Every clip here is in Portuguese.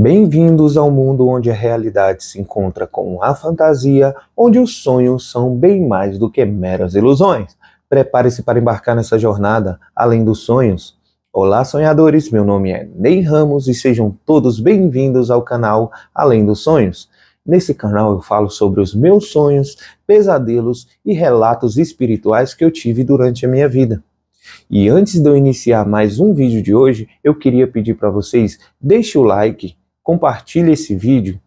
Bem-vindos ao mundo onde a realidade se encontra com a fantasia, onde os sonhos são bem mais do que meras ilusões. Prepare-se para embarcar nessa jornada além dos sonhos. Olá, sonhadores! Meu nome é Ney Ramos e sejam todos bem-vindos ao canal Além dos Sonhos. Nesse canal eu falo sobre os meus sonhos, pesadelos e relatos espirituais que eu tive durante a minha vida. E antes de eu iniciar mais um vídeo de hoje, eu queria pedir para vocês, deixe o like, compartilhe esse vídeo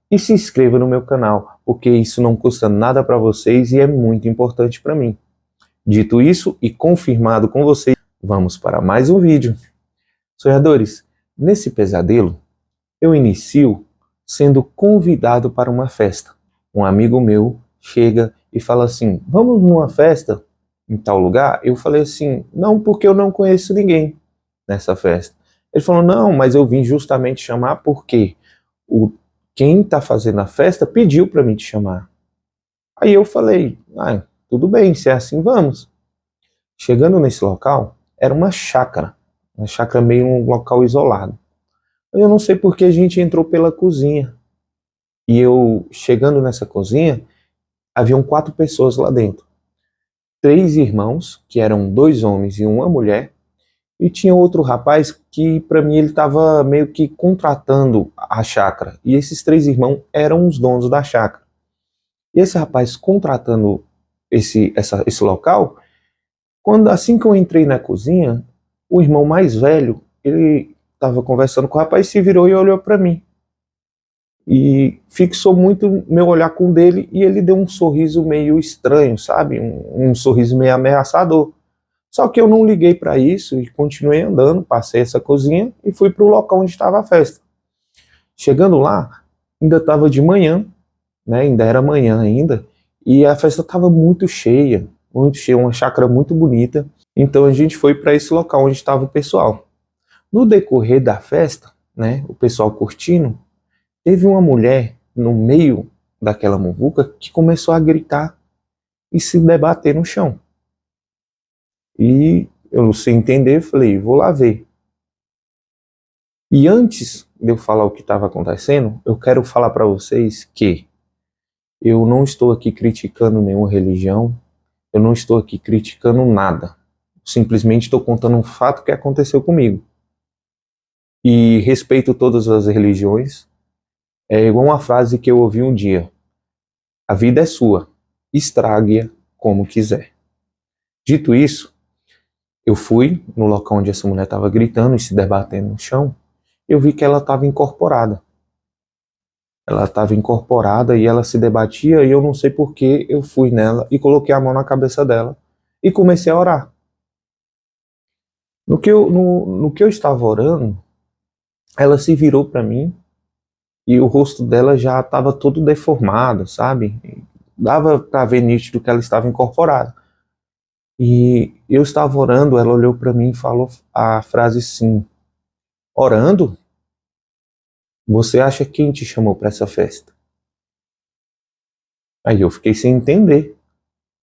e se inscreva no meu canal, porque isso não custa nada para vocês e é muito importante para mim. Dito isso e confirmado com vocês, vamos para mais um vídeo. Sonhadores, nesse pesadelo, eu inicio sendo convidado para uma festa. Um amigo meu chega e fala assim, vamos numa festa em tal lugar? Eu falei assim, não, porque eu não conheço ninguém nessa festa. Ele falou, não, mas eu vim justamente chamar porque quem está fazendo a festa pediu para mim te chamar. Aí eu falei, tudo bem, se é assim, vamos. Chegando nesse local, era uma chácara meio um local isolado. Eu não sei porque a gente entrou pela cozinha. E eu, chegando nessa cozinha, haviam 4 pessoas lá dentro. 3 irmãos, que eram 2 homens e uma mulher, e tinha outro rapaz que, para mim, ele estava meio que contratando a chácara. E esses 3 irmãos eram os donos da chácara. E esse rapaz contratando esse local, assim que eu entrei na cozinha, o irmão mais velho, ele estava conversando com o rapaz, se virou e olhou para mim. E fixou muito meu olhar com o dele e ele deu um sorriso meio estranho, sabe? Um sorriso meio ameaçador. Só que eu não liguei para isso e continuei andando, passei essa cozinha e fui para o local onde estava a festa. Chegando lá, ainda estava de manhã, né? Ainda era manhã ainda, e a festa estava muito cheia, uma chácara muito bonita. Então a gente foi para esse local onde estava o pessoal. No decorrer da festa, né? O pessoal curtindo, teve uma mulher no meio daquela muvuca que começou a gritar e se debater no chão. E eu não sei entender, falei, vou lá ver. E antes de eu falar o que estava acontecendo, eu quero falar para vocês que eu não estou aqui criticando nenhuma religião, eu não estou aqui criticando nada. Simplesmente estou contando um fato que aconteceu comigo. E respeito todas as religiões. É igual uma frase que eu ouvi um dia. A vida é sua, estrague-a como quiser. Dito isso, eu fui no local onde essa mulher estava gritando e se debatendo no chão. Eu vi que ela estava incorporada. Ela estava incorporada e ela se debatia e eu não sei por que eu fui nela e coloquei a mão na cabeça dela e comecei a orar. No que eu estava orando, ela se virou para mim e o rosto dela já estava todo deformado, sabe? Dava para ver nítido que ela estava incorporada. E eu estava orando, ela olhou para mim e falou a frase assim, orando? Você acha quem te chamou para essa festa? Aí eu fiquei sem entender,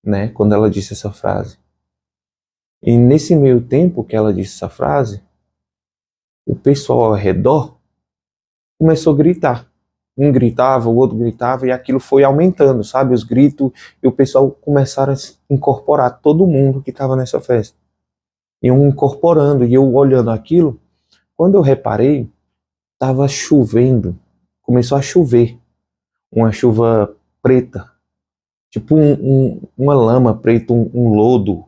né, quando ela disse essa frase. E nesse meio tempo que ela disse essa frase, o pessoal ao redor começou a gritar. Um gritava, o outro gritava, e aquilo foi aumentando, sabe? Os gritos, e o pessoal começaram a incorporar todo mundo que estava nessa festa. Iam incorporando, e eu olhando aquilo, quando eu reparei, estava chovendo, começou a chover, uma chuva preta, tipo uma lama preta, um lodo,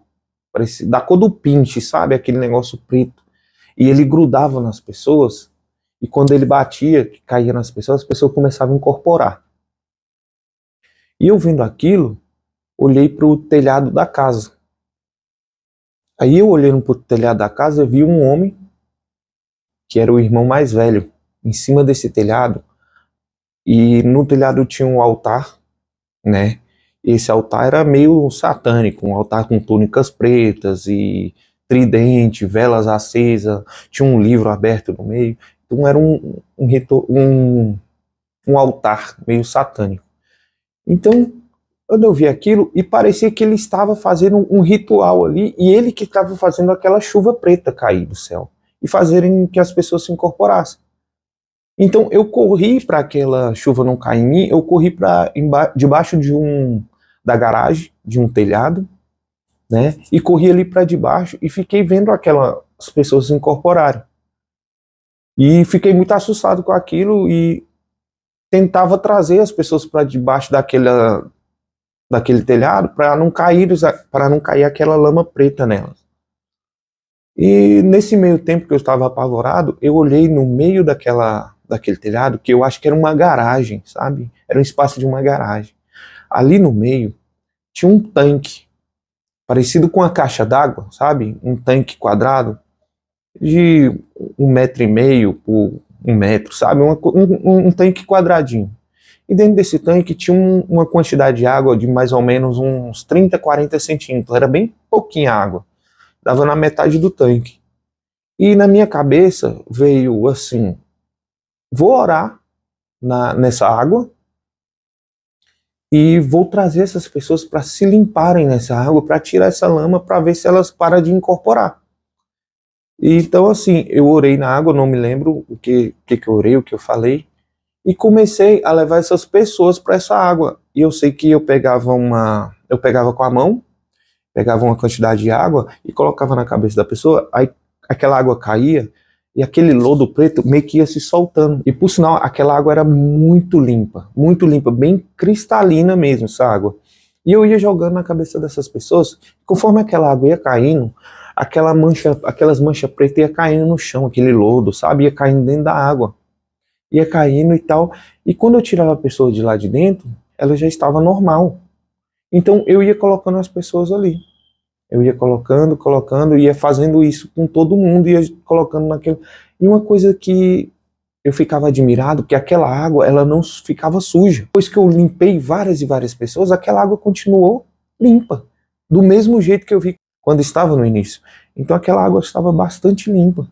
parecia, da cor do pinte, sabe, aquele negócio preto, e ele grudava nas pessoas, e quando ele batia, que caía nas pessoas, as pessoas começavam a incorporar. E eu vendo aquilo, olhei para o telhado da casa. Aí eu olhando para o telhado da casa, eu vi um homem, que era o irmão mais velho, em cima desse telhado, e no telhado tinha um altar, né? Esse altar era meio satânico, um altar com túnicas pretas e tridente, velas acesas, tinha um livro aberto no meio, então era um altar meio satânico. Então, quando eu vi aquilo, e parecia que ele estava fazendo um ritual ali, e ele que estava fazendo aquela chuva preta cair do céu, e fazerem que as pessoas se incorporassem. Então eu corri para aquela chuva não cair em mim, eu corri para debaixo da garagem, de um telhado, né? E corri ali para debaixo e fiquei vendo aquelas pessoas se incorporarem. E fiquei muito assustado com aquilo e tentava trazer as pessoas para debaixo daquele telhado para não cair aquela lama preta nelas. E nesse meio tempo que eu estava apavorado, eu olhei no meio daquele telhado, que eu acho que era uma garagem, sabe? Era um espaço de uma garagem. Ali no meio tinha um tanque, parecido com uma caixa d'água, sabe? Um tanque quadrado de 1,5 m por 1 m, sabe? Um tanque quadradinho. E dentro desse tanque tinha uma quantidade de água de mais ou menos uns 30, 40 centímetros. Era bem pouquinha água. Dava na metade do tanque. E na minha cabeça veio assim: vou orar nessa água e vou trazer essas pessoas para se limparem nessa água, para tirar essa lama, para ver se elas param de incorporar. E então, assim, eu orei na água, não me lembro o que eu orei, o que eu falei, e comecei a levar essas pessoas para essa água. E eu sei que eu pegava com a mão, pegava uma quantidade de água e colocava na cabeça da pessoa, aí aquela água caía e aquele lodo preto meio que ia se soltando. E por sinal, aquela água era muito limpa, bem cristalina mesmo, essa água. E eu ia jogando na cabeça dessas pessoas, conforme aquela água ia caindo, aquelas manchas pretas ia caindo no chão, aquele lodo, sabe? Ia caindo dentro da água. Ia caindo e tal. E quando eu tirava a pessoa de lá de dentro, ela já estava normal. Então eu ia colocando as pessoas ali. Eu ia colocando, ia fazendo isso com todo mundo, ia colocando naquele. E uma coisa que eu ficava admirado, que aquela água, ela não ficava suja. Depois que eu limpei várias e várias pessoas, aquela água continuou limpa, do mesmo jeito que eu vi quando estava no início. Então aquela água estava bastante limpa.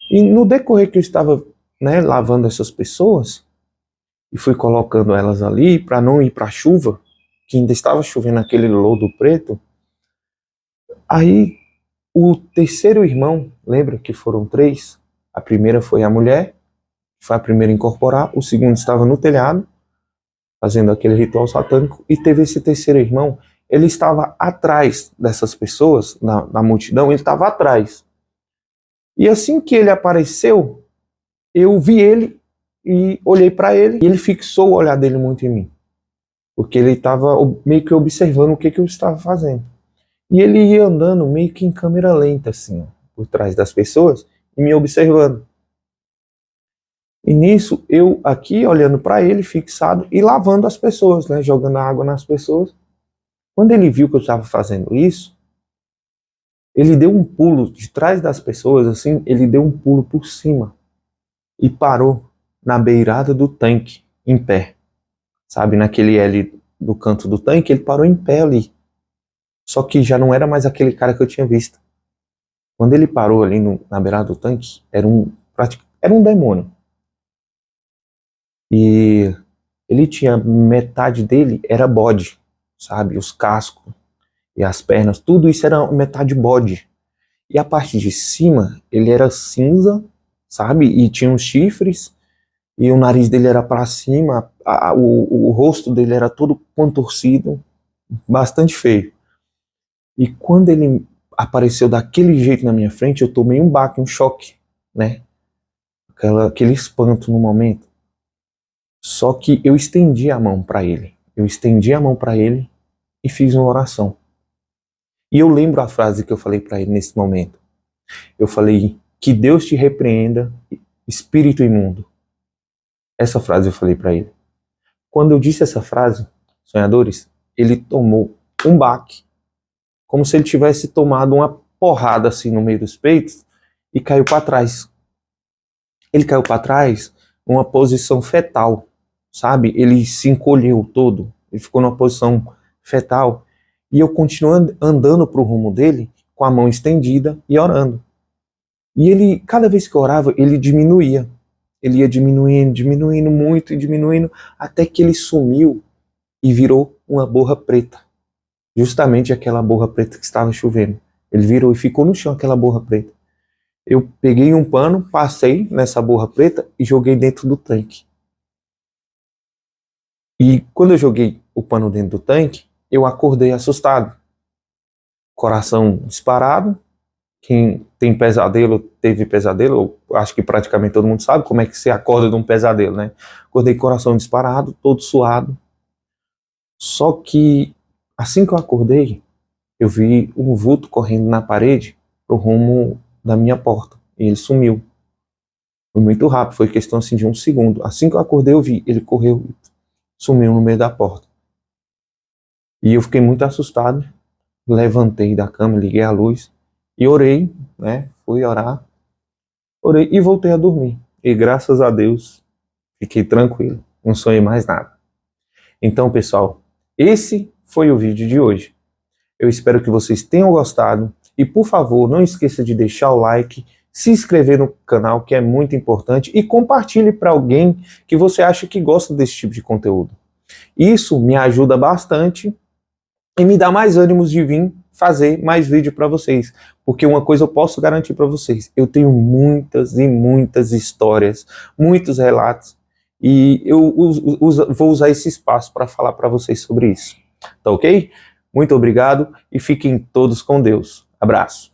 E no decorrer que eu estava, né, lavando essas pessoas, e fui colocando elas ali para não ir para a chuva, que ainda estava chovendo aquele lodo preto, aí o terceiro irmão, lembra que foram três? A primeira foi a mulher, foi a primeira a incorporar, o segundo estava no telhado, fazendo aquele ritual satânico, e teve esse terceiro irmão, ele estava atrás dessas pessoas, na multidão, ele estava atrás. E assim que ele apareceu, eu vi ele e olhei para ele, e ele fixou o olhar dele muito em mim, porque ele estava meio que observando o que eu estava fazendo. E ele ia andando meio que em câmera lenta, assim, ó, por trás das pessoas, e me observando. E nisso, eu aqui olhando para ele, fixado, e lavando as pessoas, né, jogando água nas pessoas. Quando ele viu que eu estava fazendo isso, ele deu um pulo de trás das pessoas, assim, ele deu um pulo por cima e parou na beirada do tanque, em pé. Sabe, naquele L do canto do tanque, ele parou em pé ali. Só que já não era mais aquele cara que eu tinha visto. Quando ele parou ali na beirada do tanque, era um demônio. E ele tinha, metade dele era bode, sabe? Os cascos e as pernas, tudo isso era metade bode. E a parte de cima, ele era cinza, sabe? E tinha uns chifres, e o nariz dele era para cima, o rosto dele era todo contorcido, bastante feio. E quando ele apareceu daquele jeito na minha frente, eu tomei um baque, um choque, né? Aquele espanto no momento. Só que eu estendi a mão para ele. Eu estendi a mão para ele e fiz uma oração. E eu lembro a frase que eu falei para ele nesse momento. Eu falei: que Deus te repreenda, espírito imundo. Essa frase eu falei para ele. Quando eu disse essa frase, sonhadores, ele tomou um baque, como se ele tivesse tomado uma porrada assim no meio dos peitos e caiu para trás. Ele caiu para trás numa posição fetal, sabe? Ele se encolheu todo, ele ficou numa posição fetal. E eu continuo andando para o rumo dele, com a mão estendida e orando. E ele, cada vez que eu orava, ele diminuía. Ele ia diminuindo muito e diminuindo, até que ele sumiu e virou uma borra preta. Justamente aquela borra preta que estava chovendo. Ele virou e ficou no chão aquela borra preta. Eu peguei um pano, passei nessa borra preta e joguei dentro do tanque. E quando eu joguei o pano dentro do tanque, eu acordei assustado. Coração disparado. Quem tem pesadelo, teve pesadelo, eu acho que praticamente todo mundo sabe como é que se acorda de um pesadelo, né? Acordei coração disparado, todo suado. Só que assim que eu acordei, eu vi um vulto correndo na parede pro rumo da minha porta. E ele sumiu. Foi muito rápido, foi questão assim de um segundo. Assim que eu acordei, eu vi, ele correu e sumiu no meio da porta. E eu fiquei muito assustado, levantei da cama, liguei a luz e orei, né? Fui orar, orei e voltei a dormir. E graças a Deus, fiquei tranquilo, não sonhei mais nada. Então, pessoal, esse foi o vídeo de hoje. Eu espero que vocês tenham gostado e, por favor, não esqueça de deixar o like, se inscrever no canal, que é muito importante, e compartilhe para alguém que você acha que gosta desse tipo de conteúdo. Isso me ajuda bastante e me dá mais ânimos de vir fazer mais vídeo para vocês, porque uma coisa eu posso garantir para vocês, eu tenho muitas e muitas histórias, muitos relatos, e eu vou usar esse espaço para falar para vocês sobre isso, tá ok? Muito obrigado e fiquem todos com Deus. Abraço.